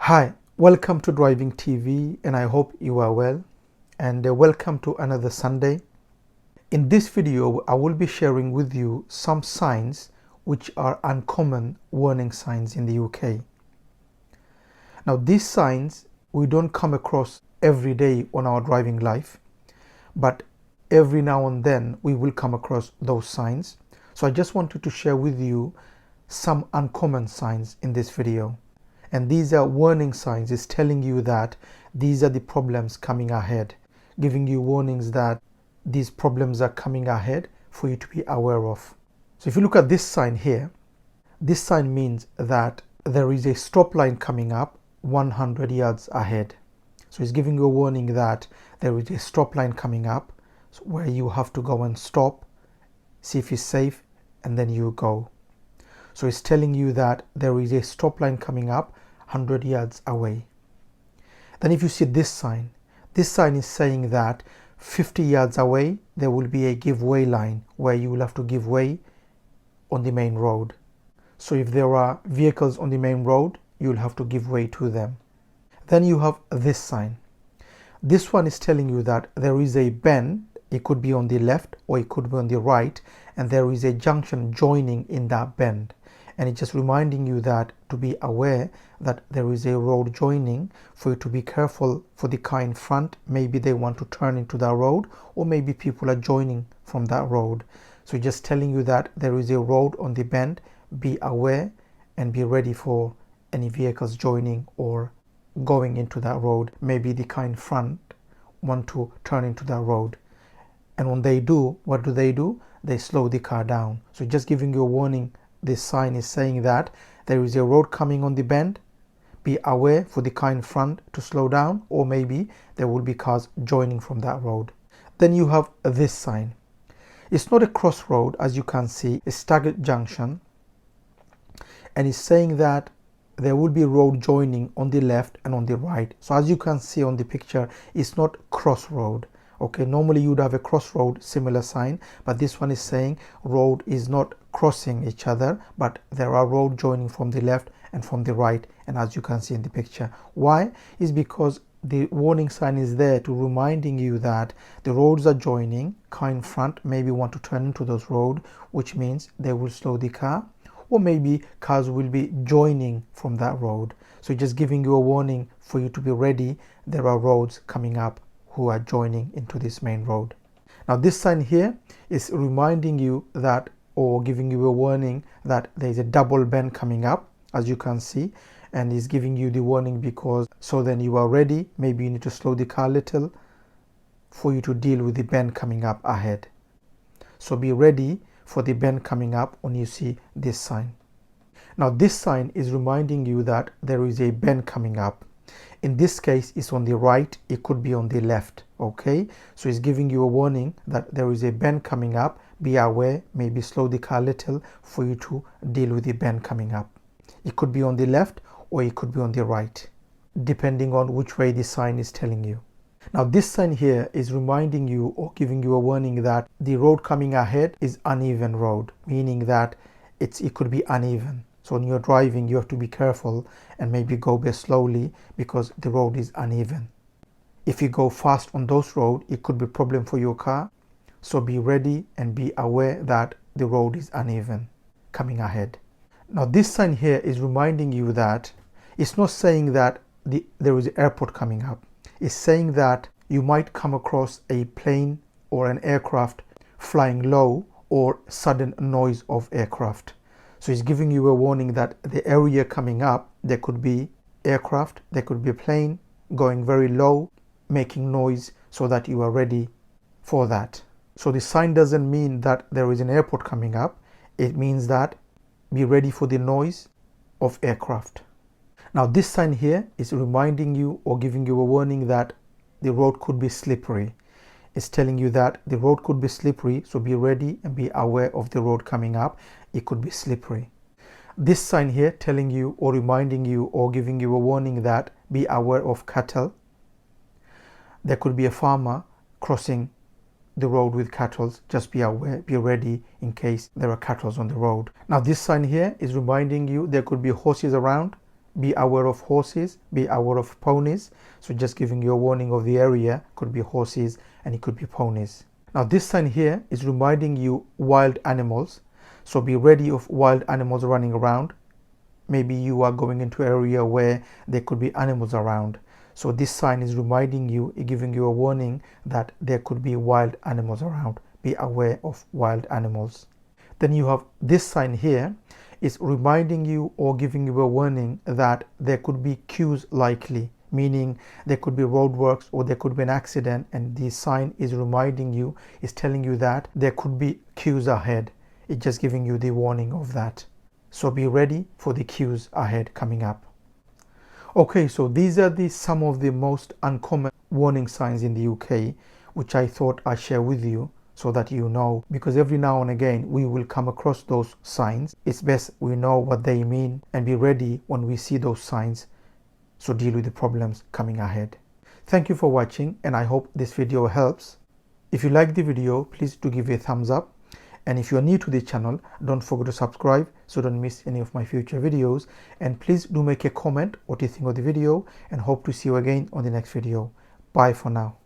Hi, welcome to Driving TV, and I hope you are well, and welcome to another Sunday. In this video, I will be sharing with you some signs which are uncommon warning signs in the UK. Now, these signs we don't come across every day on our driving life, but every now and then we will come across those signs. So I just wanted to share with you some uncommon signs in this video. And these are warning signs. It's telling you that these are the problems coming ahead, giving you warnings that these problems are coming ahead for you to be aware of. So if you look at this sign here, this sign means that there is a stop line coming up 100 yards ahead. So it's giving you a warning that there is a stop line coming up where you have to go and stop, see if it's safe, and then you go. So it's telling you that there is a stop line coming up 100 yards away. Then if you see this sign is saying that 50 yards away there will be a give way line where you will have to give way on the main road. So if there are vehicles on the main road, you'll have to give way to them. Then you have this sign. This one is telling you that there is a bend. It could be on the left or it could be on the right, and there is a junction joining in that bend. And it's just reminding you that to be aware that there is a road joining, for you to be careful for the car in front. Maybe they want to turn into that road, or maybe people are joining from that road. So just telling you that there is a road on the bend. Be aware and be ready for any vehicles joining or going into that road. Maybe the car in front want to turn into that road. And when they do, what do? They slow the car down. So just giving you a warning. This sign is saying that there is a road coming on the bend. Be aware for the car in front to slow down, or maybe there will be cars joining from that road. Then you have this sign. It's not a crossroad, as you can see, a staggered junction, and it's saying that there will be road joining on the left and on the right. So as you can see on the picture, it's not crossroad. Okay, normally you would have a crossroad similar sign, but this one is saying road is not crossing each other, but there are road joining from the left and from the right, and as you can see in the picture. Why? Is because the warning sign is there to reminding you that the roads are joining. Car in front maybe want to turn into those roads, which means they will slow the car, or maybe cars will be joining from that road. So just giving you a warning for you to be ready. There are roads coming up who are joining into this main road. Now this sign here is reminding you that, or giving you a warning that there is a double bend coming up, as you can see, and is giving you the warning because so then you are ready. Maybe you need to slow the car a little for you to deal with the bend coming up ahead. So be ready for the bend coming up when you see this sign. Now this sign is reminding you that there is a bend coming up. In this case, it's on the right, it could be on the left. Okay, so it's giving you a warning that there is a bend coming up. Be aware, maybe slow the car a little for you to deal with the bend coming up. It could be on the left or it could be on the right, depending on which way the sign is telling you. Now this sign here is reminding you or giving you a warning that the road coming ahead is uneven road, meaning that it could be uneven. So when you're driving, you have to be careful and maybe go a bit slowly because the road is uneven. If you go fast on those roads, it could be a problem for your car. So be ready and be aware that the road is uneven coming ahead. Now this sign here is reminding you that it's not saying that there is an airport coming up. It's saying that you might come across a plane or an aircraft flying low, or sudden noise of aircraft. So it's giving you a warning that the area coming up, there could be aircraft, there could be a plane going very low, making noise, so that you are ready for that. So the sign doesn't mean that there is an airport coming up. It means that be ready for the noise of aircraft. Now this sign here is reminding you or giving you a warning that the road could be slippery. It's telling you that the road could be slippery, so be ready and be aware of the road coming up. It could be slippery. This sign here telling you or reminding you or giving you a warning that be aware of cattle. There could be a farmer crossing the road with cattle. Just be aware, be ready in case there are cattle on the road. Now this sign here is reminding you there could be horses around. be aware of horses, be aware of ponies. So just giving you a warning of the area, could be horses and it could be ponies. Now this sign here is reminding you wild animals. So be ready of wild animals running around. Maybe you are going into an area where there could be animals around. So this sign is reminding you, giving you a warning that there could be wild animals around. Be aware of wild animals. Then you have this sign here is reminding you or giving you a warning that there could be queues likely, meaning there could be roadworks or there could be an accident, and this sign is reminding you, is telling you that there could be queues ahead. It's just giving you the warning of that. So be ready for the queues ahead coming up. Okay, so these are some of the most uncommon warning signs in the UK, which I thought I'd share with you so that you know, because every now and again we will come across those signs. It's best we know what they mean and be ready when we see those signs, so deal with the problems coming ahead. Thank you for watching, and I hope this video helps. If you like the video, please do give it a thumbs up. And if you are new to the channel, don't forget to subscribe so don't miss any of my future videos. And please do make a comment what you think of the video, and hope to see you again on the next video. Bye for now.